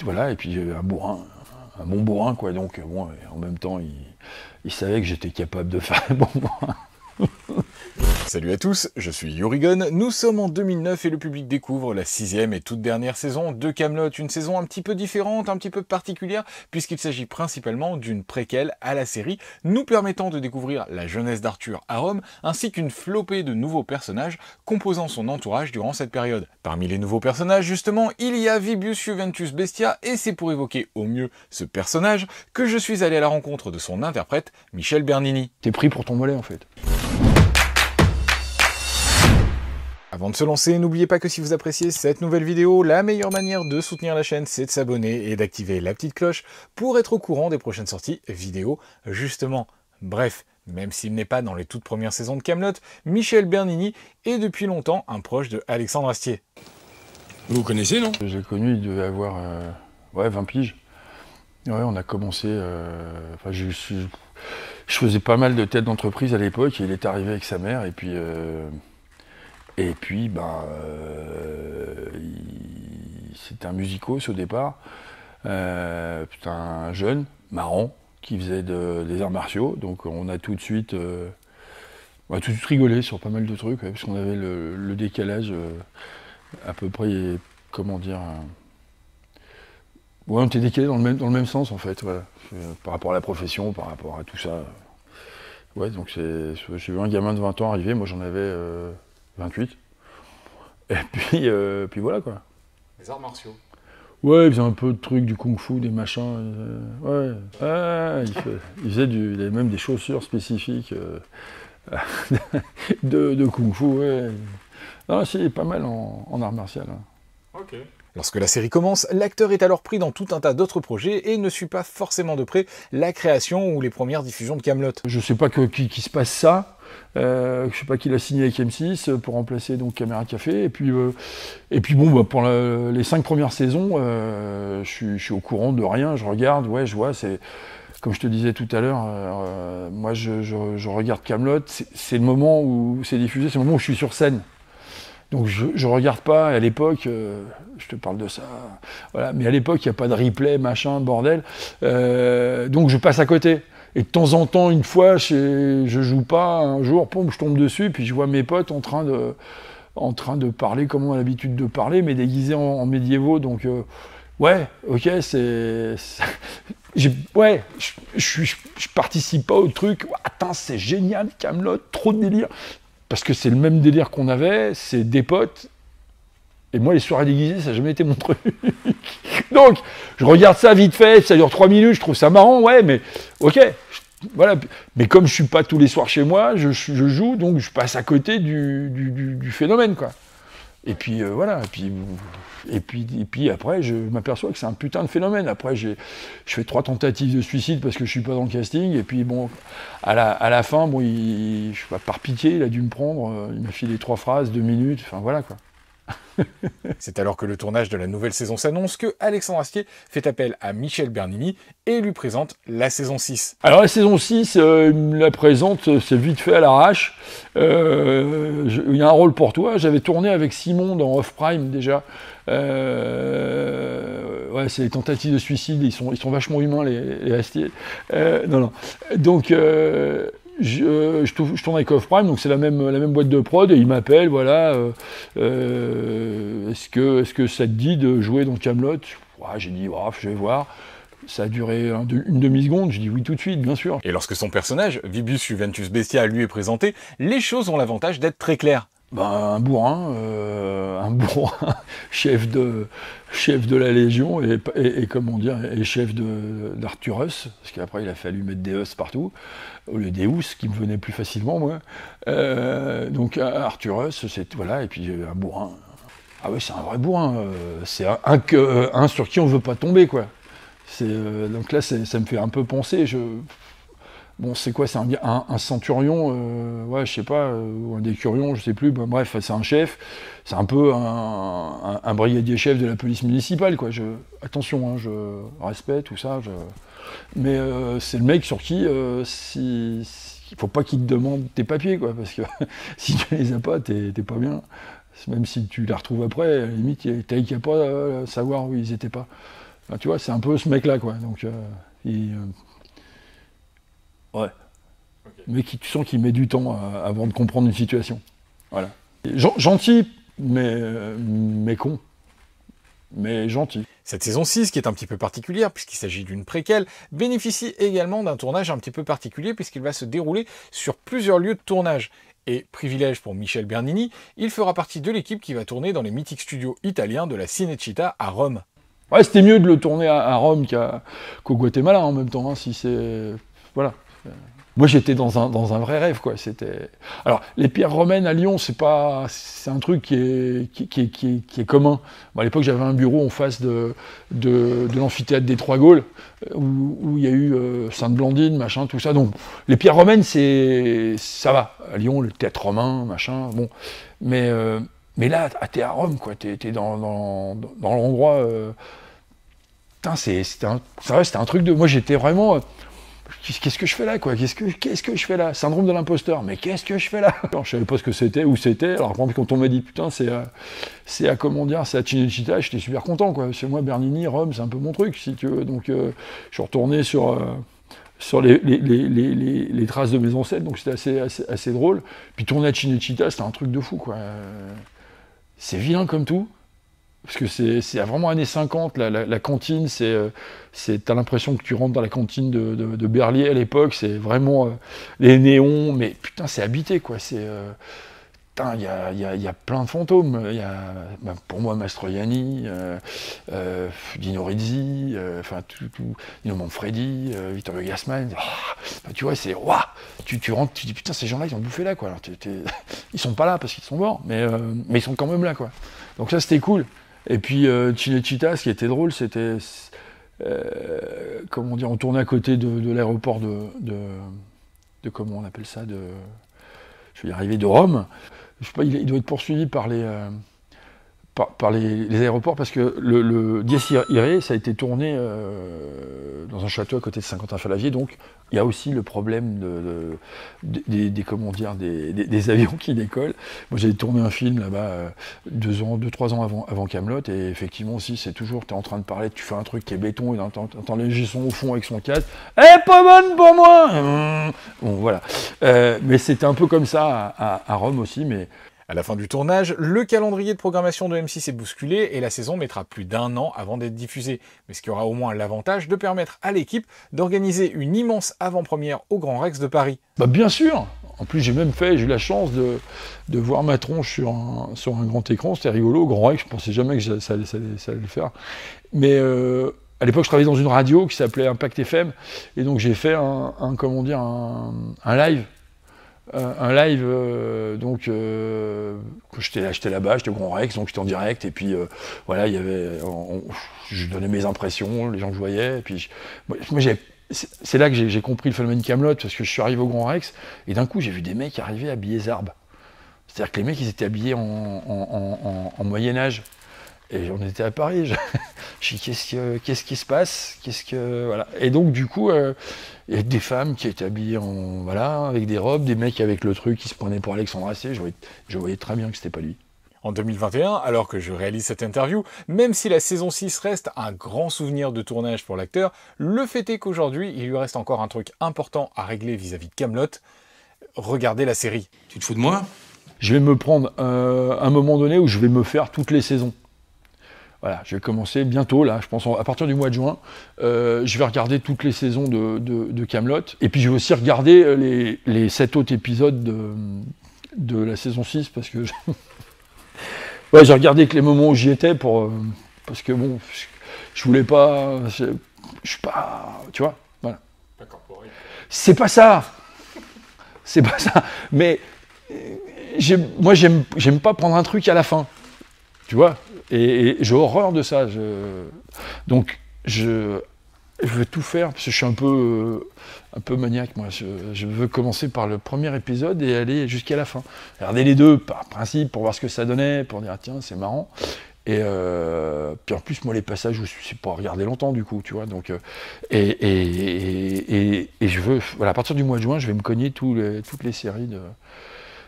voilà, et puis un bourrin, un bon bourrin, quoi. Donc, bon, en même temps, il savait que j'étais capable de faire un bon bourrin. Salut à tous, je suis Yurigon, nous sommes en 2009 et le public découvre la 6e et toute dernière saison de Kaamelott, une saison un petit peu différente, un petit peu particulière, puisqu'il s'agit principalement d'une préquelle à la série, nous permettant de découvrir la jeunesse d'Arthur à Rome, ainsi qu'une flopée de nouveaux personnages composant son entourage durant cette période. Parmi les nouveaux personnages, justement, il y a Vibius Juventus Bestia, et c'est pour évoquer au mieux ce personnage que je suis allé à la rencontre de son interprète, Michel Bernini. T'es pris pour ton mollet, en fait. Avant de se lancer, n'oubliez pas que si vous appréciez cette nouvelle vidéo, la meilleure manière de soutenir la chaîne, c'est de s'abonner et d'activer la petite cloche pour être au courant des prochaines sorties vidéo, justement. Bref, même s'il n'est pas dans les toutes premières saisons de Kaamelott, Michel Bernini est depuis longtemps un proche de Alexandre Astier. Vous connaissez, non? J'ai connu, il devait avoir 20 piges. Ouais, on a commencé... Enfin, je faisais pas mal de têtes d'entreprise à l'époque, et il est arrivé avec sa mère, et puis... c'était un musicos au départ, un jeune, marrant, qui faisait des arts martiaux, donc on a tout de suite rigolé sur pas mal de trucs, parce qu'on avait le décalage à peu près, comment dire, ouais, on était décalé dans le même sens en fait, voilà, par rapport à la profession, par rapport à tout ça. Ouais, donc j'ai vu un gamin de 20 ans arriver, moi j'en avais 28. Et puis voilà quoi. Les arts martiaux. Ouais, il faisait un peu de trucs, du kung-fu, des machins. Il avait même des chaussures spécifiques de kung-fu, ouais. Non, c'est pas mal en art martial. Hein. Ok. Lorsque la série commence, l'acteur est alors pris dans tout un tas d'autres projets et ne suit pas forcément de près la création ou les premières diffusions de Kaamelott. Je sais pas qui se passe ça. Je sais pas qui l'a signé avec M6 pour remplacer donc Caméra Café. Et puis bon, pour les 5 premières saisons, je suis au courant de rien. Je regarde, ouais, je vois. C'est comme je te disais tout à l'heure. Moi, je regarde Kaamelott. C'est le moment où c'est diffusé. C'est le moment où je suis sur scène. Donc je regarde pas, à l'époque, je te parle de ça, voilà, mais à l'époque il n'y a pas de replay, machin, bordel, donc je passe à côté. Et de temps en temps, une fois, je joue pas, un jour, poum, je tombe dessus, puis je vois mes potes en train de parler comme on a l'habitude de parler, mais déguisés en médiévaux, donc ouais, ok, ouais, je participe pas au truc, attends, c'est génial, Kaamelott, trop de délire. Parce que c'est le même délire qu'on avait, c'est des potes, et moi les soirées déguisées, ça n'a jamais été mon truc. Donc, je regarde ça vite fait, ça dure 3 minutes, je trouve ça marrant, ouais, mais ok, voilà. Mais comme je suis pas tous les soirs chez moi, je joue, donc je passe à côté du phénomène, quoi. Et puis voilà, et puis après, je m'aperçois que c'est un putain de phénomène. Après, je fais 3 tentatives de suicide parce que je suis pas dans le casting. Et puis bon, à la fin, bon, je sais pas, par pitié, il a dû me prendre. Il m'a filé 3 phrases, 2 minutes. Enfin voilà quoi. C'est alors que le tournage de la nouvelle saison s'annonce que Alexandre Astier fait appel à Michel Bernini et lui présente la saison 6. Alors la saison 6, il me la présente, c'est vite fait à l'arrache. Il y a un rôle pour toi. J'avais tourné avec Simon dans Off Prime déjà. Ouais, c'est les tentatives de suicide, ils sont vachement humains les Astier. Non. Donc je tourne avec Off Prime, donc c'est la même boîte de prod, et il m'appelle, voilà, est-ce que ça te dit de jouer dans Kaamelott? Ouais, j'ai dit, oh, je vais voir. Ça a duré une demi-seconde, je dis oui tout de suite, bien sûr. Et lorsque son personnage, Vibius Juventus Bestia, lui est présenté, les choses ont l'avantage d'être très claires. Un bourrin, chef de la Légion et comment dire, et chef d'Arthurus, parce qu'après il a fallu mettre des us partout, au lieu des ous, qui me venait plus facilement, moi. Donc Arthurus, c'est voilà, et puis un bourrin. Ah oui, c'est un vrai bourrin, c'est un sur qui on veut pas tomber, quoi. Donc là, ça me fait un peu penser, bon, c'est quoi? C'est un centurion, ouais, je sais pas, ou un décurion, je sais plus. Ben, bref, c'est un chef. C'est un peu un brigadier chef de la police municipale, quoi. Attention, hein, je respecte tout ça. Mais c'est le mec sur qui, il faut pas qu'il te demande tes papiers, quoi, parce que si tu les as pas, t'es pas bien. Même si tu les retrouves après, à la limite, t'as qu'à pas savoir où ils étaient pas. Enfin, tu vois, c'est un peu ce mec-là, quoi. Donc, ouais. Okay. Mais tu sens qu'il met du temps avant de comprendre une situation. Voilà. Gentil, mais con. Mais gentil. Cette saison 6, qui est un petit peu particulière puisqu'il s'agit d'une préquelle, bénéficie également d'un tournage un petit peu particulier puisqu'il va se dérouler sur plusieurs lieux de tournage. Et privilège pour Michel Bernini, il fera partie de l'équipe qui va tourner dans les mythiques studios italiens de la Cinecittà à Rome. Ouais, c'était mieux de le tourner à Rome qu'au Guatemala en même temps, hein, si c'est... Voilà. Moi, j'étais dans un vrai rêve, quoi. C'était... Alors, les pierres romaines à Lyon, c'est un truc qui est commun. Bon, à l'époque, j'avais un bureau en face de l'amphithéâtre des Trois Gaules, où il y a eu Sainte-Blandine, machin, tout ça. Donc, les pierres romaines, ça va. À Lyon, le théâtre romain, machin, bon. Mais là, t'es à Rome, quoi. T'es dans l'endroit... Putain, c'était un truc de... Moi, j'étais vraiment... Qu'est-ce que je fais là, quoi? Qu'est-ce que je fais là? Syndrome de l'imposteur. Mais qu'est-ce que je fais là? Alors, je savais pas ce que c'était, où c'était. Alors, par exemple, quand on m'a dit, putain, c'est à Cinecittà, j'étais super content, quoi. Chez moi, Bernini, Rome, c'est un peu mon truc, si tu veux. Donc, je suis retourné sur les traces de mes ancêtres, donc c'était assez drôle. Puis tourner à Cinecittà, c'était un truc de fou, quoi. C'est vilain comme tout. Parce que c'est vraiment années 50, la cantine, t'as l'impression que tu rentres dans la cantine de Berlier à l'époque, c'est vraiment les néons, mais putain, c'est habité, quoi. Il y a plein de fantômes. Il y a, pour moi, Mastroianni, Dino Rizzi, Dino Manfredi, Vittorio Gassman. Tu vois, tu rentres, tu dis putain, ces gens-là, ils ont bouffé là, quoi. Alors, ils sont pas là parce qu'ils sont morts, mais ils sont quand même là, quoi. Donc ça, c'était cool. Et puis Cinecittà, ce qui était drôle, c'était comment dire, on tournait à côté de l'aéroport de comment on appelle ça, je vais y arriver, de Rome. Je sais pas, il doit être poursuivi par les aéroports parce que le Dies Irae, ça a été tourné dans un château à côté de Saint-Quentin-Fallavier, donc il y a aussi le problème des avions qui décollent. Moi, j'ai tourné un film là-bas 2-3 ans avant Kaamelott, et effectivement aussi, c'est toujours, tu es en train de parler, tu fais un truc qui est béton, et t'entends les Gesson au fond avec son casque. « Eh, pas bonne pour moi !» Bon, voilà. Mais c'était un peu comme ça à Rome aussi, mais... À la fin du tournage, le calendrier de programmation de M6 est bousculé et la saison mettra plus d'1 an avant d'être diffusée. Mais ce qui aura au moins l'avantage de permettre à l'équipe d'organiser une immense avant-première au Grand Rex de Paris. Bah bien sûr. En plus, j'ai eu la chance de voir ma tronche sur un grand écran, c'était rigolo. Au Grand Rex, je pensais jamais que ça allait le faire. Mais à l'époque, je travaillais dans une radio qui s'appelait Impact FM, et donc j'ai fait un live. Que j'étais là-bas, j'étais au Grand Rex, donc j'étais en direct, et puis voilà, je donnais mes impressions, les gens que je voyais, et puis c'est là que j'ai compris le phénomène Kaamelott, parce que je suis arrivé au Grand Rex, et d'un coup j'ai vu des mecs arriver habillés Zarb. C'est-à-dire que les mecs, ils étaient habillés en Moyen-Âge. Et on était à Paris, je dis qu'est-ce qui se passe, voilà. Et donc du coup, il y a des femmes qui étaient habillées avec des robes, des mecs avec le truc qui se prenaient pour Alexandre Astier, je voyais très bien que c'était pas lui. En 2021, alors que je réalise cette interview, même si la saison 6 reste un grand souvenir de tournage pour l'acteur, le fait est qu'aujourd'hui, il lui reste encore un truc important à régler vis-à-vis de Kaamelott. Regardez la série. Tu te fous de moi? Je vais me prendre un moment donné où je vais me faire toutes les saisons. Voilà, je vais commencer bientôt, là, je pense à partir du mois de juin, je vais regarder toutes les saisons de Kaamelott, et puis je vais aussi regarder les 7 autres épisodes de la saison 6, parce que ouais, j'ai regardé que les moments où j'y étais, parce que bon, je voulais pas, je suis pas, tu vois, voilà. C'est pas ça, mais moi j'aime pas prendre un truc à la fin, tu vois. Et j'ai horreur de ça. Donc, je veux tout faire, parce que je suis un peu maniaque, moi. Je veux commencer par le premier épisode et aller jusqu'à la fin. Regarder les deux, par principe, pour voir ce que ça donnait, pour dire, tiens, c'est marrant. Et puis en plus, moi, les passages où c'est pas regarder longtemps, du coup, tu vois. Donc, et je veux... Voilà, à partir du mois de juin, je vais me cogner toutes les séries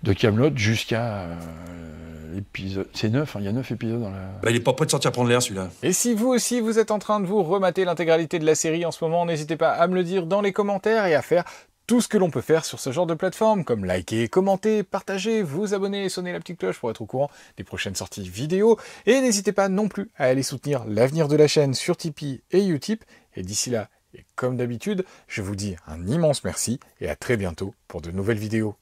de Kaamelott jusqu'à l'épisode... C'est 9, hein, il y a 9 épisodes dans la... Bah, il est pas prêt de sortir prendre l'air, celui-là. Et si vous aussi, vous êtes en train de vous remater l'intégralité de la série en ce moment, n'hésitez pas à me le dire dans les commentaires et à faire tout ce que l'on peut faire sur ce genre de plateforme, comme liker, commenter, partager, vous abonner et sonner la petite cloche pour être au courant des prochaines sorties vidéo. Et n'hésitez pas non plus à aller soutenir l'avenir de la chaîne sur Tipeee et Utip. Et d'ici là, et comme d'habitude, je vous dis un immense merci et à très bientôt pour de nouvelles vidéos.